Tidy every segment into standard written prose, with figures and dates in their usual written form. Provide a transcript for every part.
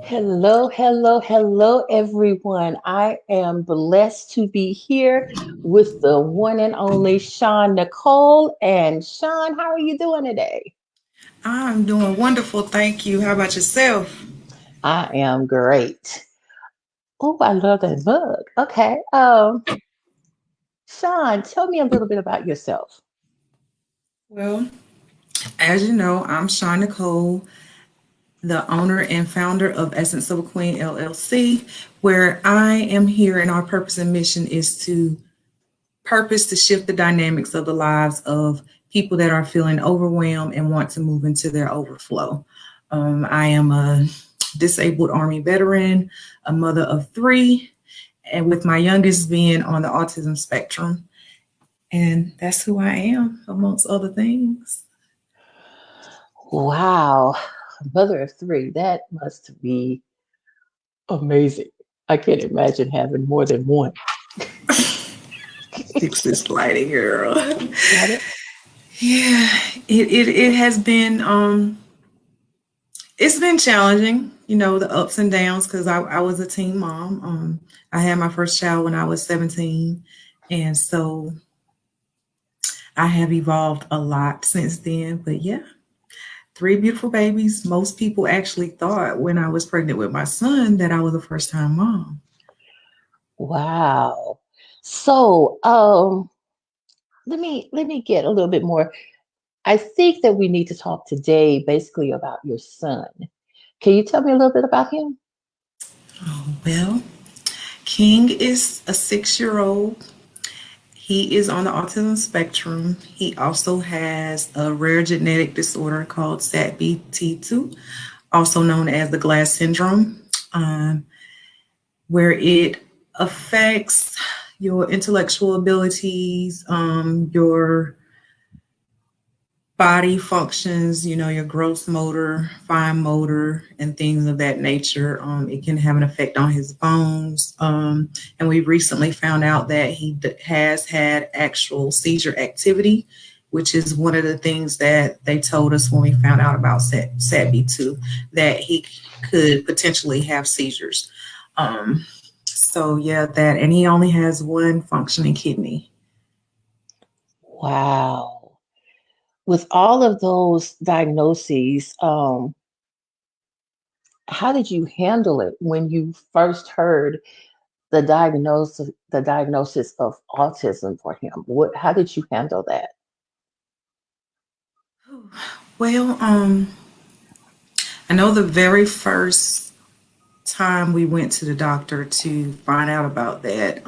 Hello, hello, hello, everyone. I am blessed to be here with the one and only ShonNicole. And Sean, how are you doing today? I'm doing wonderful, thank you. How about yourself? I am great. Oh, I love that mug. Okay. Sean, tell me a little bit about yourself. Well, as you know, I'm Shawn Nicole, the owner and founder of Essence of a Queen LLC, where I am here and our purpose and mission is to purpose to shift the dynamics of the lives of people that are feeling overwhelmed and want to move into their overflow. I am a disabled Army veteran, a mother of three, and with my youngest being on the autism spectrum. And that's who I am, amongst other things. Wow, mother of three. That must be amazing. I can't imagine having more than one. Fix this lighting, girl. Got it? Yeah, it has been it's been challenging, the ups and downs because I was a teen mom. I had my first child when I was 17, and so I have evolved a lot since then. But yeah, three beautiful babies. Most people actually thought when I was pregnant with my son that I was a first time mom. Wow. So, let me get a little bit more. I think that we need to talk today basically about your son. Can you tell me a little bit about him? Oh, well, King is a 6-year old. He is on the autism spectrum. He also has a rare genetic disorder called SATB-T2, also known as the glass syndrome, um, where it affects your intellectual abilities, your body functions, your gross motor, fine motor, and things of that nature. It can have an effect on his bones. And we recently found out that he has had actual seizure activity, which is one of the things that they told us when we found out about SATB2, that he could potentially have seizures. Um, so, yeah, that, and he only has one functioning kidney. Wow. With all of those diagnoses, how did you handle it when you first heard the diagnosis of autism for him? How did you handle that? Well, I know the very first time we went to the doctor to find out about that,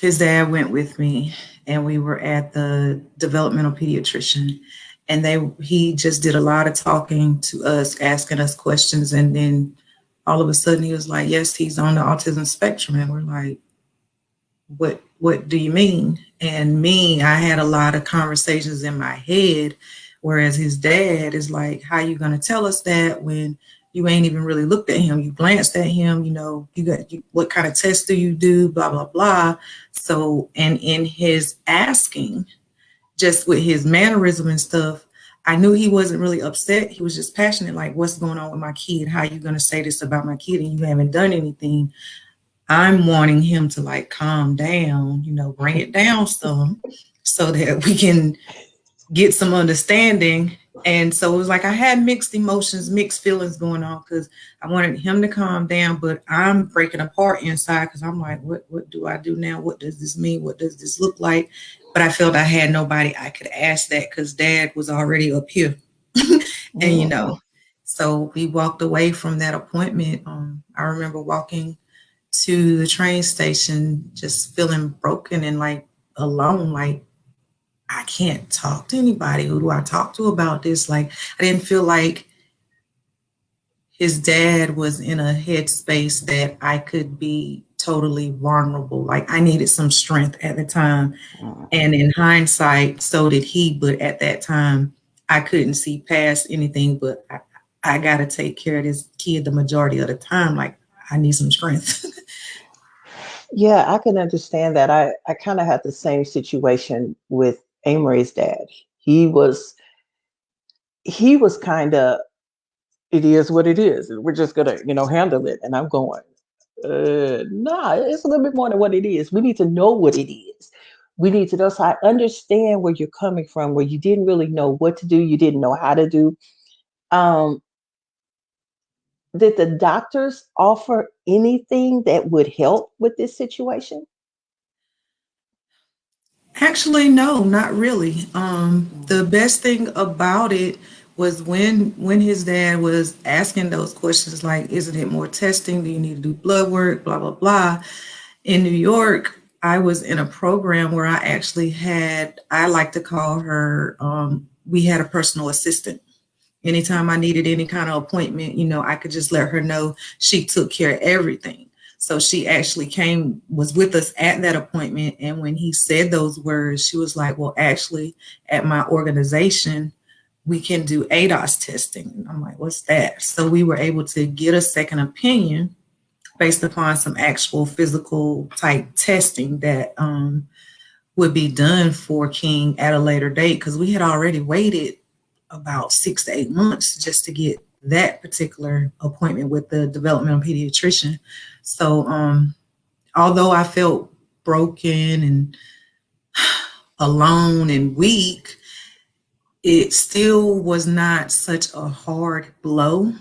his dad went with me, and we were at the developmental pediatrician, and he just did a lot of talking to us, asking us questions, and then all of a sudden he was like, "Yes, he's on the autism spectrum," and we're like, what do you mean? And me, I had a lot of conversations in my head, whereas his dad is like, how you gonna tell us that when you ain't even really looked at him? You glanced at him, what kind of tests do you do, blah blah blah. So, and in his asking, just with his mannerism and stuff, I knew he wasn't really upset. He was just passionate, like, what's going on with my kid? How you gonna say this about my kid and you haven't done anything? I'm wanting him to like calm down, bring it down some so that we can get some understanding. And so it was like I had mixed emotions, mixed feelings going on because I wanted him to calm down, but I'm breaking apart inside because I'm like, what do I do now? What does this mean? What does this look like? But I felt I had nobody I could ask that because dad was already up here. And Mhm. so we walked away from that appointment. I remember walking to the train station just feeling broken and like alone, like I can't talk to anybody. Who do I talk to about this? Like I didn't feel like his dad was in a headspace that I could be totally vulnerable. Like I needed some strength at the time. And in hindsight, so did he. But at that time, I couldn't see past anything. But I got to take care of this kid the majority of the time. Like I need some strength. Yeah, I can understand that. I kind of had the same situation with Amory's dad. He was he was kind of it is what it is. And we're just gonna, handle it. And I'm going, nah, it's a little bit more than what it is. We need to know what it is. We need to know. So I understand where you're coming from, where you didn't really know what to do, you didn't know how to do. Um, did the doctors offer anything that would help with this situation? Actually, no, not really. Mm. The best thing about it was when his dad was asking those questions, like, isn't it more testing? Do you need to do blood work? Blah blah blah. In New York, I was in a program where I actually had, I like to call her, we had a personal assistant. Anytime I needed any kind of appointment, I could just let her know. She took care of everything. So she actually was with us at that appointment. And when he said those words, she was like, well, actually, at my organization, we can do ADOS testing. And I'm like, what's that? So we were able to get a second opinion based upon some actual physical type testing that would be done for King at a later date, because we had already waited about 6 to 8 months just to get that particular appointment with the developmental pediatrician. So although I felt broken and alone and weak, it still was not such a hard blow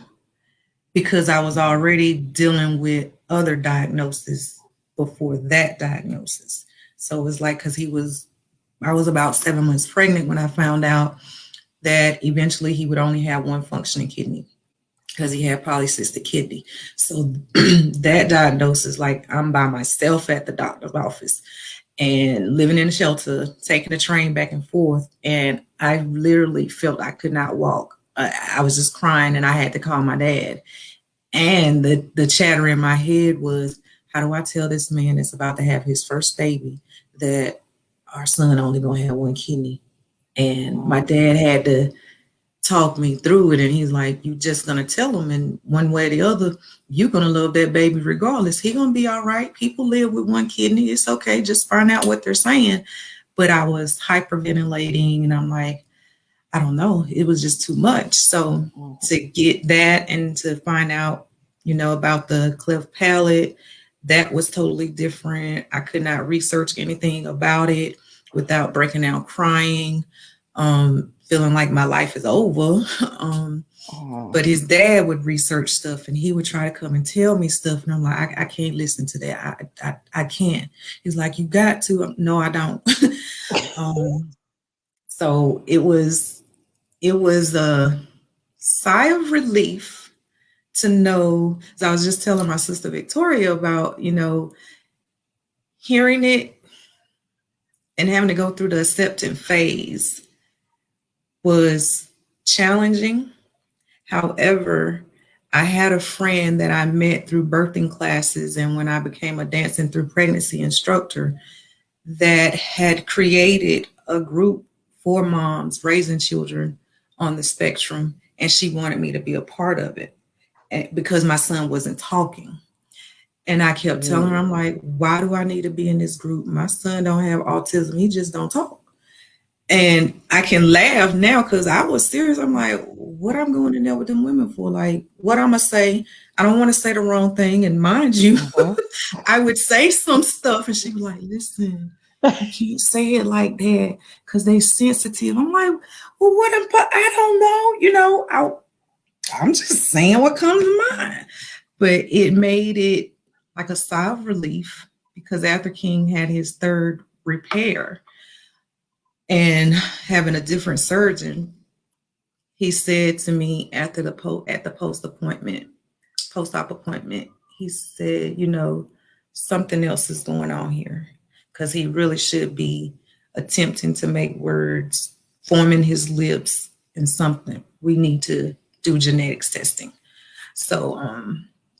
because I was already dealing with other diagnoses before that diagnosis. So it was like, because I was about 7 months pregnant when I found out that eventually he would only have one functioning kidney because he had polycystic kidney. So that diagnosis, like, I'm by myself at the doctor's office and living in a shelter, taking the train back and forth. And I literally felt I could not walk. I was just crying and I had to call my dad. And the chatter in my head was, how do I tell this man that's about to have his first baby that our son only gonna have one kidney? And my Mm. dad had to talk me through it. And he's like, you just gonna tell him, and one way or the other, you're gonna love that baby regardless. He gonna be all right. People live with one kidney. It's okay. Just find out what they're saying. But I was hyperventilating and I'm like, I don't know. It was just too much. So Mhm. to get that and to find out, about the cleft palate, that was totally different. I could not research anything about it without breaking out crying, feeling like my life is over. Oh. But his dad would research stuff and he would try to come and tell me stuff. And I'm like, I can't listen to that. I can't. He's like, you got to. No, I don't. um, so it was a sigh of relief to know. So I was just telling my sister Victoria about, hearing it and having to go through the acceptance phase was challenging. However, I had a friend that I met through birthing classes and when I became a dancing through pregnancy instructor that had created a group for moms raising children on the spectrum. And she wanted me to be a part of it because my son wasn't talking. And I kept telling her, Mm. I'm like, why do I need to be in this group? My son don't have autism. He just don't talk. And I can laugh now because I was serious. I'm like, what I'm going in there with them women for? Like, what I'm going to say? I don't want to say the wrong thing. And mind you, Mhm. I would say some stuff and she was like, listen, you can't say it like that because they sensitive. I'm like, well, I don't know. I'm just saying what comes to mind. But it made it like a sigh of relief because after King had his third repair and having a different surgeon, he said to me after at the post op appointment, he said, something else is going on here because he really should be attempting to make words, forming his lips, and something. We need to do genetics testing. So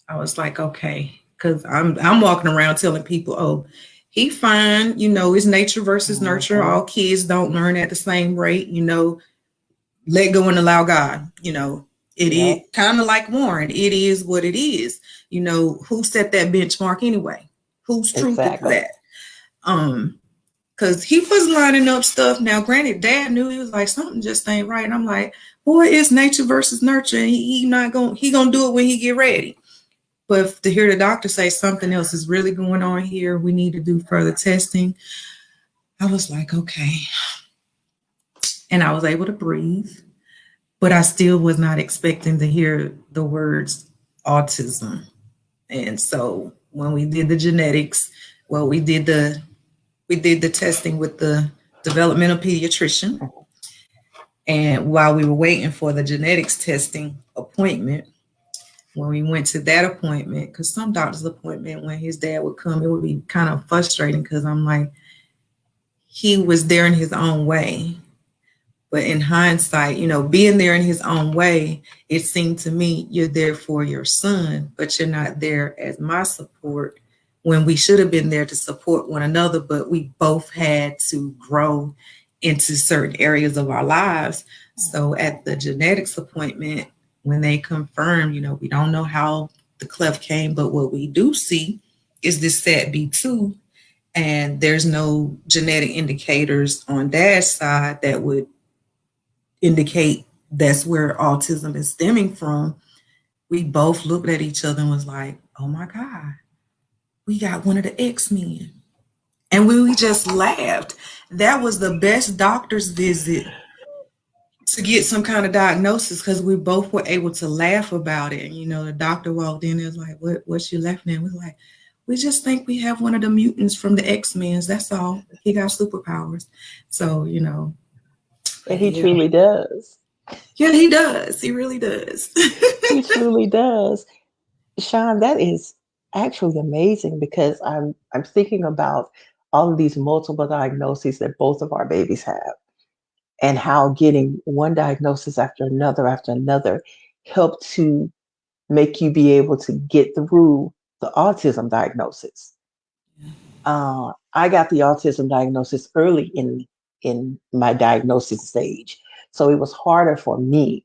I was like, okay, because I'm walking around telling people, oh, he fine, it's nature versus nurture. Mhm. All kids don't learn at the same rate, let go and allow God. It Yep. is kind of like Warren. It is what it is. Who set that benchmark anyway? Whose truth is Exactly. that? Um, because he was lining up stuff. Now, granted, Dad knew he was like something just ain't right, and I'm like, boy, it's nature versus nurture, and he gonna do it when he get ready. But to hear the doctor say something else is really going on here, we need to do further testing. I was like, okay, and I was able to breathe, but I still was not expecting to hear the words autism. And so when we did the genetics, well, we did the testing with the developmental pediatrician. And while we were waiting for the genetics testing appointment, when we went to that appointment, because some doctor's appointment, when his dad would come, it would be kind of frustrating because I'm like, he was there in his own way. But in hindsight, being there in his own way, it seemed to me you're there for your son, but you're not there as my support when we should have been there to support one another. But we both had to grow into certain areas of our lives. So at the genetics appointment, when they confirmed, we don't know how the cleft came, but what we do see is this SAT-B2, and there's no genetic indicators on dad's side that would indicate that's where autism is stemming from. We both looked at each other and was like, oh my God, we got one of the X-Men. And we just laughed. That was the best doctor's visit to get some kind of diagnosis because we both were able to laugh about it. And, the doctor walked in and was like, what's you laughing at? We were like, we just think we have one of the mutants from the X-Men. That's all. He got superpowers. So, And but he yeah. truly does. Yeah, he does. He really does. He truly does. Sean, that is actually amazing because I'm thinking about all of these multiple diagnoses that both of our babies have and how getting one diagnosis after another help to make you be able to get through the autism diagnosis. I got the autism diagnosis early in my diagnosis stage, so it was harder for me.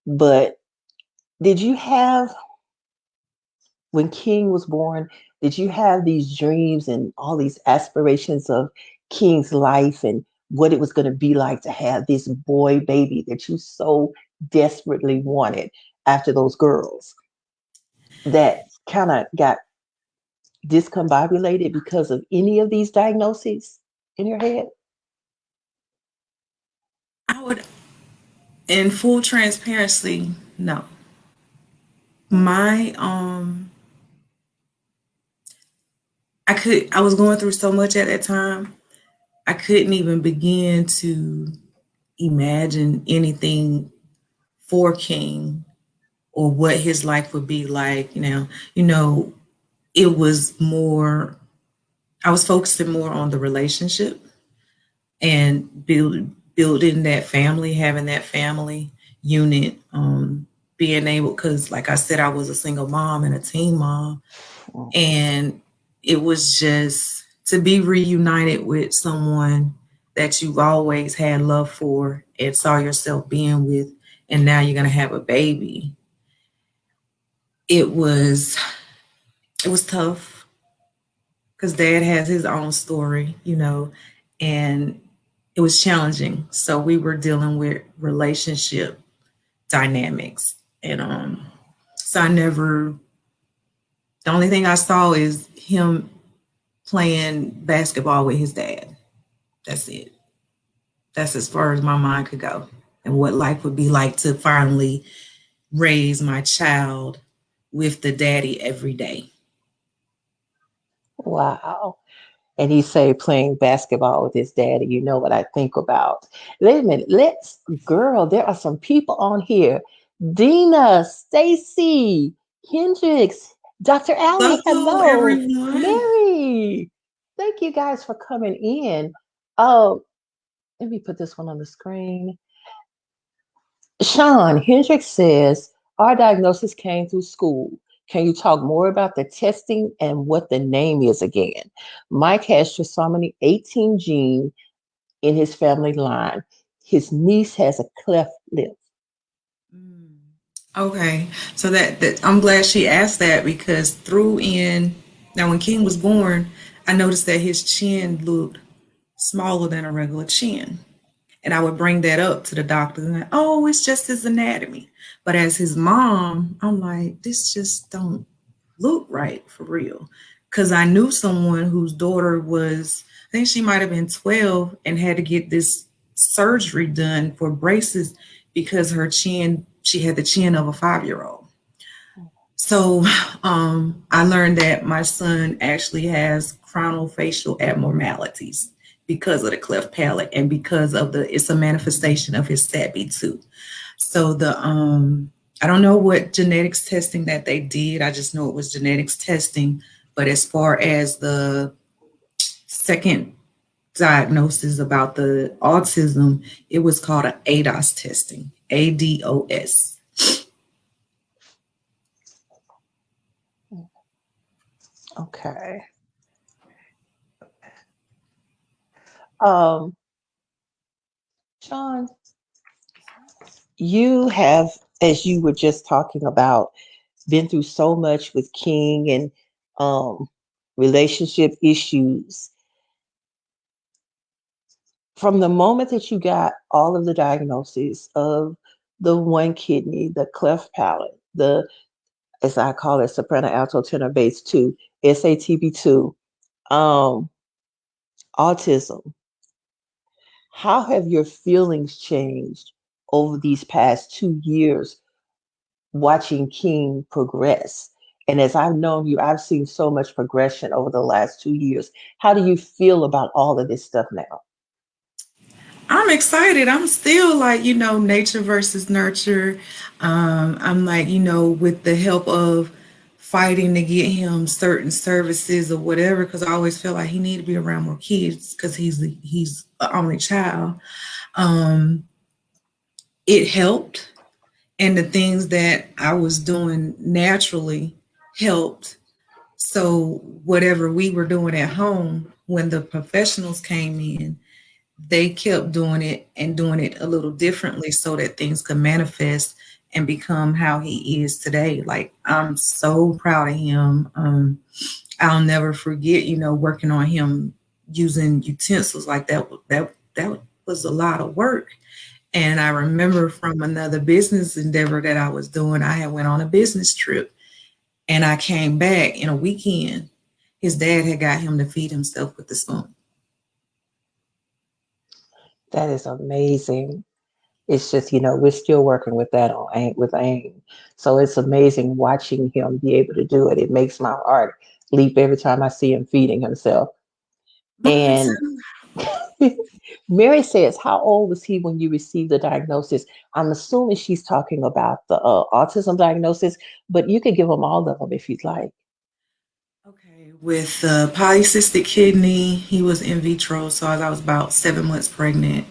But did you have when King was born? Did you have these dreams and all these aspirations of King's life and what it was going to be like to have this boy baby that you so desperately wanted after those girls that kind of got discombobulated because of any of these diagnoses in your head? I would, in full transparency, no. My I was going through so much at that time. I couldn't even begin to imagine anything for King or what his life would be like. It was more, I was focusing more on the relationship and building that family, having that family unit, being able, because like I said, I was a single mom and a teen mom, and it was just to be reunited with someone that you've always had love for and saw yourself being with, and now you're gonna have a baby. It was it was tough because dad has his own story, and it was challenging. So we were dealing with relationship dynamics. And so the only thing I saw is him playing basketball with his dad. That's it. That's as far as my mind could go. And what life would be like to finally raise my child with the daddy every day. Wow. And he say playing basketball with his daddy. You know what I think about? Wait a minute. Girl, there are some people on here. Dina, Stacy, Hendrix, Dr. Allie, Hello, hello. everyone. Mary. Thank you guys for coming in. Oh, let me put this one on the screen. Sean, Hendricks says, our diagnosis came through school. Can you talk more about the testing and what the name is again? Mike has trisomy 18 gene in his family line. His niece has a cleft lip. Mm. Okay, so that I'm glad she asked that because now when King was born, I noticed that his chin looked smaller than a regular chin. And I would bring that up to the doctor and like, oh, it's just his anatomy. But as his mom, I'm like, this just don't look right for real. Cause I knew someone whose daughter was, I think she might have been 12 and had to get this surgery done for braces because her chin, she had the chin of a 5-year old. So I learned that my son actually has craniofacial abnormalities because of the cleft palate and because of it's a manifestation of his SATB2. So I don't know what genetics testing that they did. I just know it was genetics testing. But as far as the second diagnosis about the autism, it was called an ADOS testing, ADOS. Okay. Um, Sean, you have, as you were just talking about, been through so much with King and um, relationship issues. From the moment that you got all of the diagnoses of the one kidney, the cleft palate, the, as I call it, soprano, alto, tenor, bass 2, SATB2, um, autism, how have your feelings changed over these past 2 years watching King progress? And as I've known you, I've seen so much progression over the last 2 years. How do you feel about all of this stuff now? I'm excited. I'm still like, nature versus nurture. I'm like, with the help of fighting to get him certain services or whatever, because I always feel like he need to be around more kids because he's the only child. Um, it helped, and the things that I was doing naturally helped. So whatever we were doing at home, when the professionals came in, they kept doing it and doing it a little differently so that things could manifest and become how he is today. Like, I'm so proud of him. I'll never forget, working on him using utensils like that. That was a lot of work. And I remember from another business endeavor that I was doing, I had went on a business trip and I came back in a weekend. His dad had got him to feed himself with the spoon. That is amazing. It's just, we're still working with that on with AIM. So it's amazing watching him be able to do it. It makes my heart leap every time I see him feeding himself. Mine And too. Mary says, how old was he when you received the diagnosis? I'm assuming she's talking about the autism diagnosis, but you could give them all of them if you'd like. Okay, with polycystic kidney, he was in vitro, so I was about 7 months pregnant.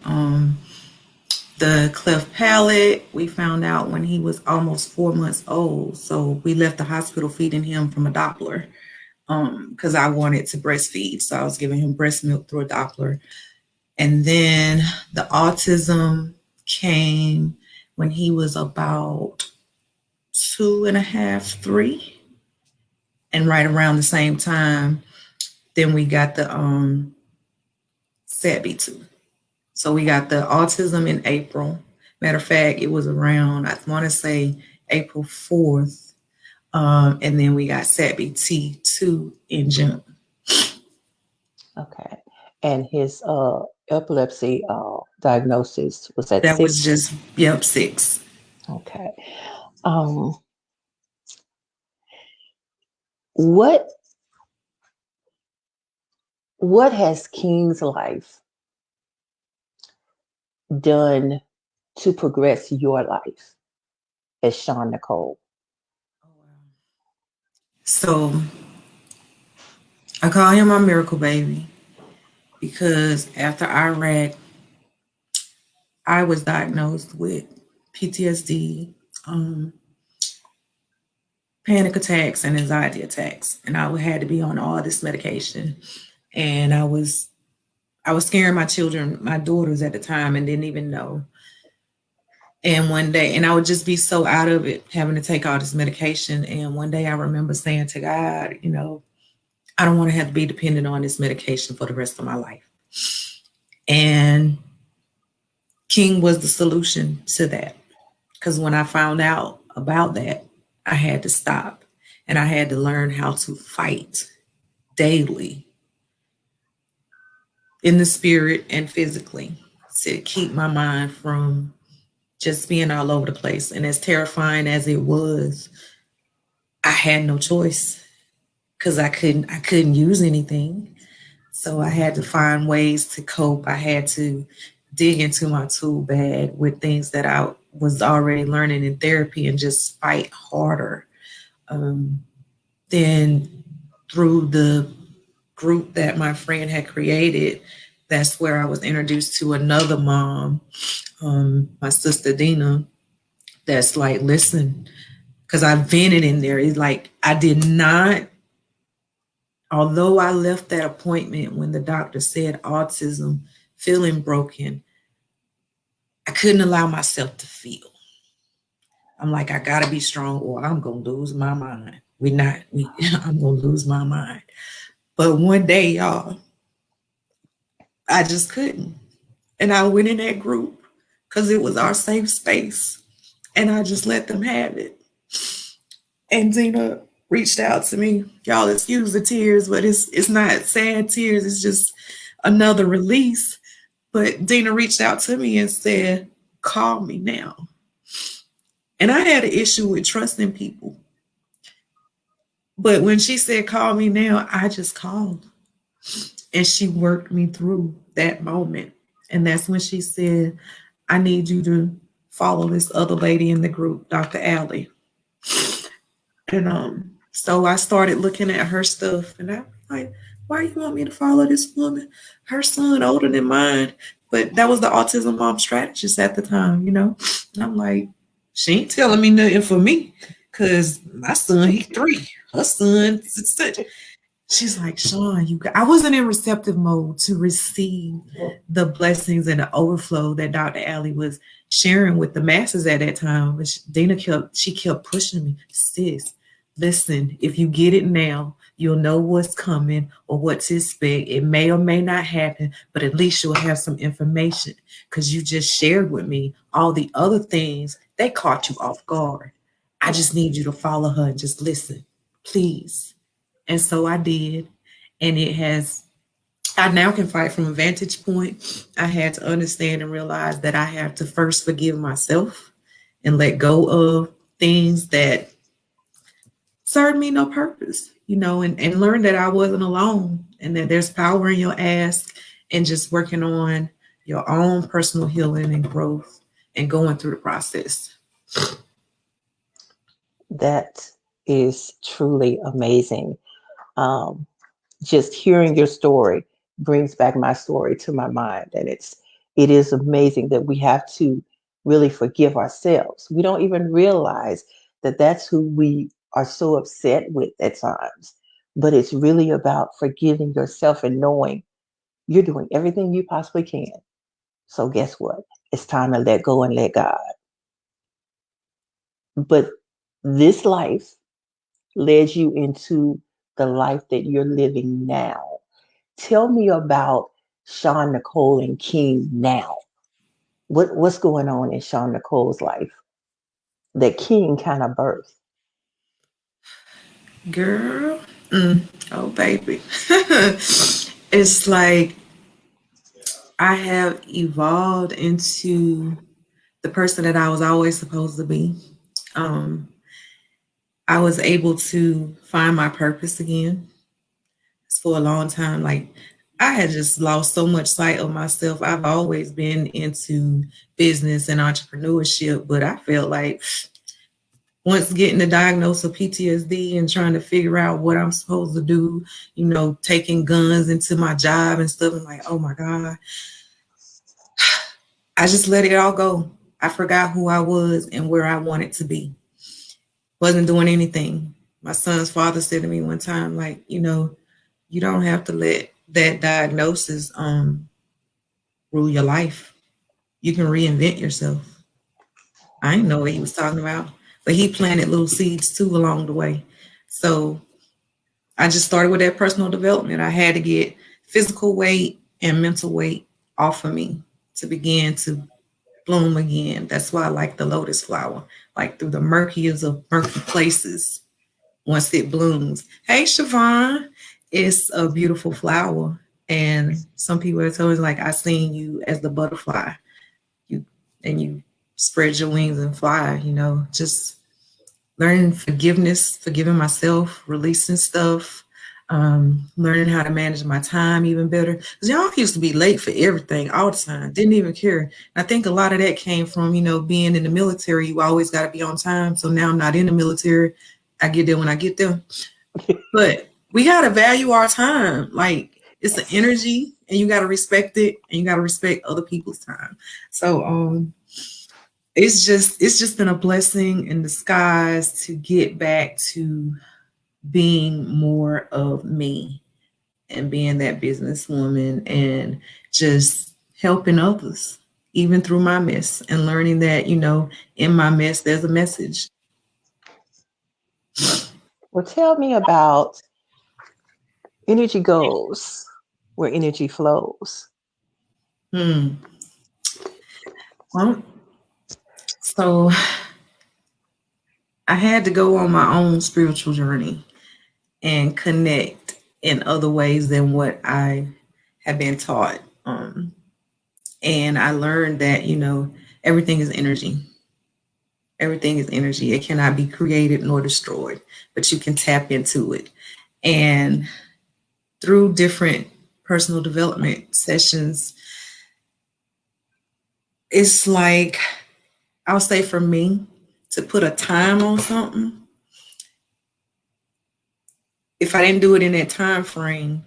The cleft palate, we found out when he was almost 4 months old, so we left the hospital feeding him from a Doppler because I wanted to breastfeed, so I was giving him breast milk through a Doppler. And then the autism came when he was about two and a half, three, and right around the same time, then we got the SATB2. So we got the autism in April. Matter of fact, it was around, I want to say April 4th. And then we got SATB2 in June. Okay. And his epilepsy diagnosis was at That was 6. just, yep, 6. Okay. Um, what what has King's life done to progress your life as ShonNicole? Oh, wow. So I call him my miracle baby because after Iraq, I was diagnosed with PTSD, um, panic attacks, and anxiety attacks, and I had to be on all this medication. And I was scaring my children, my daughters at the time, and didn't even know. And one day, and I would just be so out of it, having to take all this medication. And one day, I remember saying to God, I don't want to have to be dependent on this medication for the rest of my life. And King was the solution to that. Because when I found out about that, I had to stop and I had to learn how to fight daily in the spirit and physically to keep my mind from just being all over the place. And as terrifying as it was, I had no choice because I couldn't use anything. So I had to find ways to cope. I had to dig into my tool bag with things that I was already learning in therapy and just fight harder. Um, then through the group that my friend had created, that's where I was introduced to another mom, my sister Dina, that's like, listen, because I vented in there. It's like I did not, although I left that appointment when the doctor said autism, feeling broken, I couldn't allow myself to feel. I'm like, I gotta be strong or I'm gonna lose my mind. I'm gonna lose my mind. But one day, y'all, I just couldn't. And I went in that group because it was our safe space. And I just let them have it. And Dina reached out to me. Y'all excuse the tears, but it's not sad tears, it's just another release. But Dina reached out to me and said, call me now. And I had an issue with trusting people. But when she said, call me now, I just called. And she worked me through that moment. And that's when she said, I need you to follow this other lady in the group, Dr. Allie. And so I started looking at her stuff and I'm like, why you want me to follow this woman? Her son older than mine. But that was the autism mom strategist at the time, you know? And I'm like, she ain't telling me nothing for me. Cause my son, he 3. Her son, she's like, Sean, I wasn't in receptive mode to receive the blessings and the overflow that Dr. Allie was sharing with the masses at that time. But Dina kept pushing me, sis, listen, if you get it now, you'll know what's coming or what to expect. It may or may not happen, but at least you'll have some information because you just shared with me all the other things that caught you off guard. I just need you to follow her and just listen, please. And so I did. And I now can fight from a vantage point. I had to understand and realize that I have to first forgive myself and let go of things that served me no purpose, and learn that I wasn't alone and that there's power in your ask and just working on your own personal healing and growth and going through the process. That is truly amazing. Um, just hearing your story brings back my story to my mind, and it is amazing that we have to really forgive ourselves. We don't even realize that that's who we are so upset with at times, but it's really about forgiving yourself and knowing you're doing everything you possibly can. So guess what? It's time to let go and let God. But this life led you into the life that you're living now. Tell me about ShonNicole and King now. What's going on in ShonNicole's life that King kind of birthed? Girl, oh baby. It's like I have evolved into the person that I was always supposed to be. Um, I was able to find my purpose again for a long time. Like I had just lost so much sight of myself. I've always been into business and entrepreneurship, but I felt like once getting the diagnosis of PTSD and trying to figure out what I'm supposed to do, taking guns into my job and stuff, I'm like, oh my God, I just let it all go. I forgot who I was and where I wanted to be. Wasn't doing anything. My son's father said to me one time, like, you don't have to let that diagnosis rule your life. You can reinvent yourself. I didn't know what he was talking about, but he planted little seeds too along the way. So I just started with that personal development. I had to get physical weight and mental weight off of me to begin to bloom again. That's why I like the lotus flower. Like through the murkiest of murky places, once it blooms. Hey, Siobhan, it's a beautiful flower. And some people are always like, I seen you as the butterfly. You and you spread your wings and fly, just learning forgiveness, forgiving myself, releasing stuff, learning how to manage my time even better. Because y'all used to be late for everything all the time, didn't even care. And I think a lot of that came from, being in the military. You always got to be on time. So now I'm not in the military. I get there when I get there. But we got to value our time. Like it's an Yes. energy and you got to respect it and you got to respect other people's time. So, it's just been a blessing in disguise to get back to being more of me and being that businesswoman and just helping others even through my mess and learning that in my mess there's a message. Well, tell me about energy goes where energy flows. Hmm. Well, so I had to go on my own spiritual journey and connect in other ways than what I have been taught. And I learned that, everything is energy. Everything is energy. It cannot be created nor destroyed, but you can tap into it. And through different personal development sessions, it's like, I'll say for me, to put a time on something, if I didn't do it in that time frame,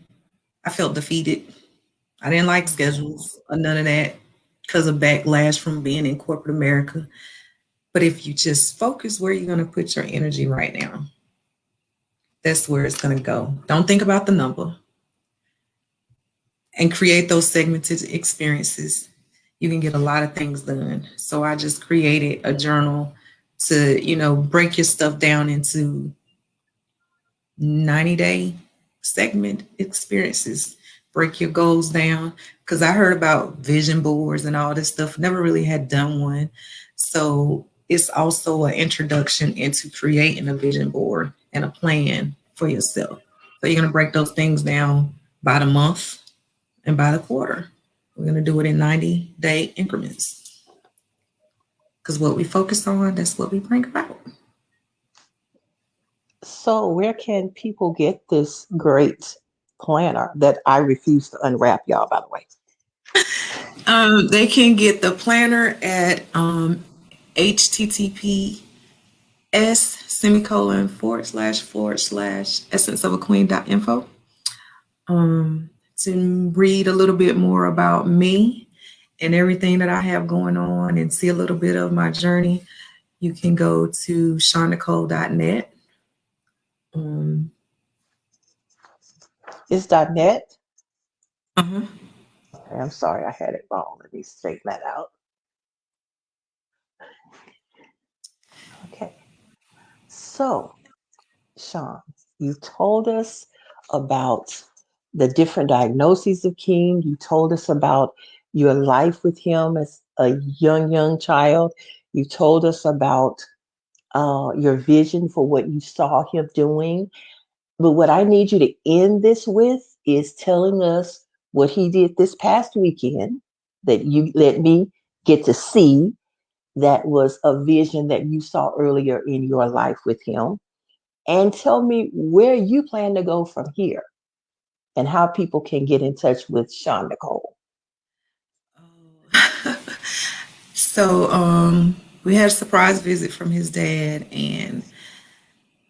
I felt defeated. I didn't like schedules or none of that because of backlash from being in corporate America. But if you just focus where you're going to put your energy right now, that's where it's going to go. Don't think about the number and create those segmented experiences. You can get a lot of things done. So I just created a journal to, break your stuff down into 90-day segment experiences. Break your goals down. Because I heard about vision boards and all this stuff, never really had done one. So it's also an introduction into creating a vision board and a plan for yourself. So you're going to break those things down by the month and by the quarter. We're going to do it in 90-day increments. Because what we focus on, that's what we bring about. So, where can people get this great planner that I refuse to unwrap, y'all, by the way? They can get the planner at https semicolon / essenceofaqueen.info to read a little bit more about me and everything that I have going on and see a little bit of my journey. You can go to ShonNicole.net. Um, It's .net. uh-huh. Okay, I'm sorry, I had it wrong. Let me straighten that out. Okay. So, Sean, you told us about the different diagnoses of King. You told us about your life with him as a young child. You told us about your vision for what you saw him doing. But what I need you to end this with is telling us what he did this past weekend that you let me get to see. That was a vision that you saw earlier in your life with him. And tell me where you plan to go from here and how people can get in touch with ShonNicole. So we had a surprise visit from his dad, and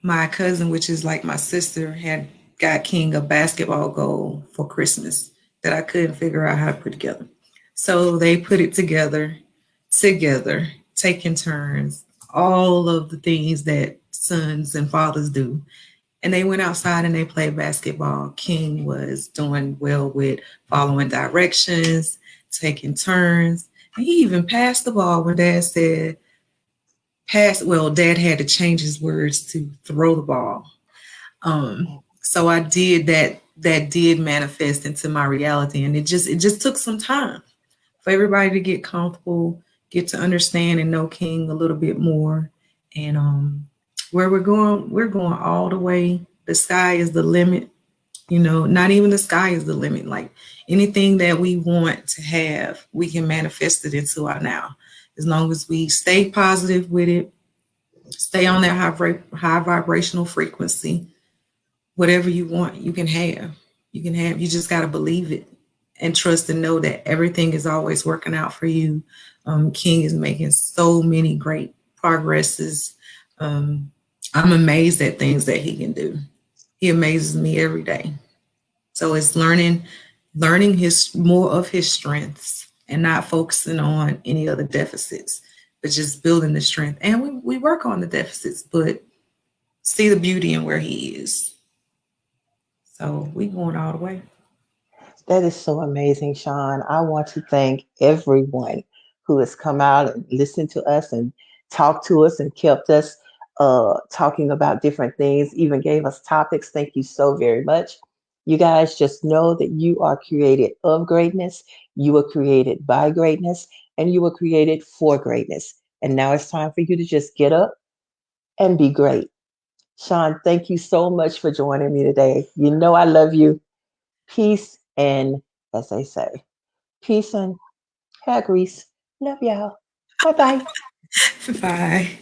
my cousin, which is like my sister, had got King a basketball goal for Christmas that I couldn't figure out how to put together. So they put it together, taking turns, all of the things that sons and fathers do. And they went outside and they played basketball. King was doing well with following directions, taking turns. And he even passed the ball when dad said, pass. Well, dad had to change his words to throw the ball. So I did that. That did manifest into my reality. And it just took some time for everybody to get comfortable, get to understand and know King a little bit more. And where we're going all the way. The sky is the limit. Not even the sky is the limit. Like anything that we want to have, we can manifest it into our now. As long as we stay positive with it, stay on that high vibrational frequency, whatever you want, you can have. You can have. You just got to believe it and trust and know that everything is always working out for you. King is making so many great progresses. Um, I'm amazed at things that he can do. He amazes me every day. So it's learning his more of his strengths and not focusing on any other deficits, but just building the strength. And we work on the deficits, but see the beauty in where he is. So we going all the way. That is so amazing, Sean. I want to thank everyone who has come out and listened to us and talked to us and kept us talking about different things, even gave us topics. Thank you so very much. You guys just know that you are created of greatness, you were created by greatness, and you were created for greatness. And now it's time for you to just get up and be great. Sean, thank you so much for joining me today. You know I love you. Peace and, as they say, peace and hair grease. Love y'all. Bye bye. Bye.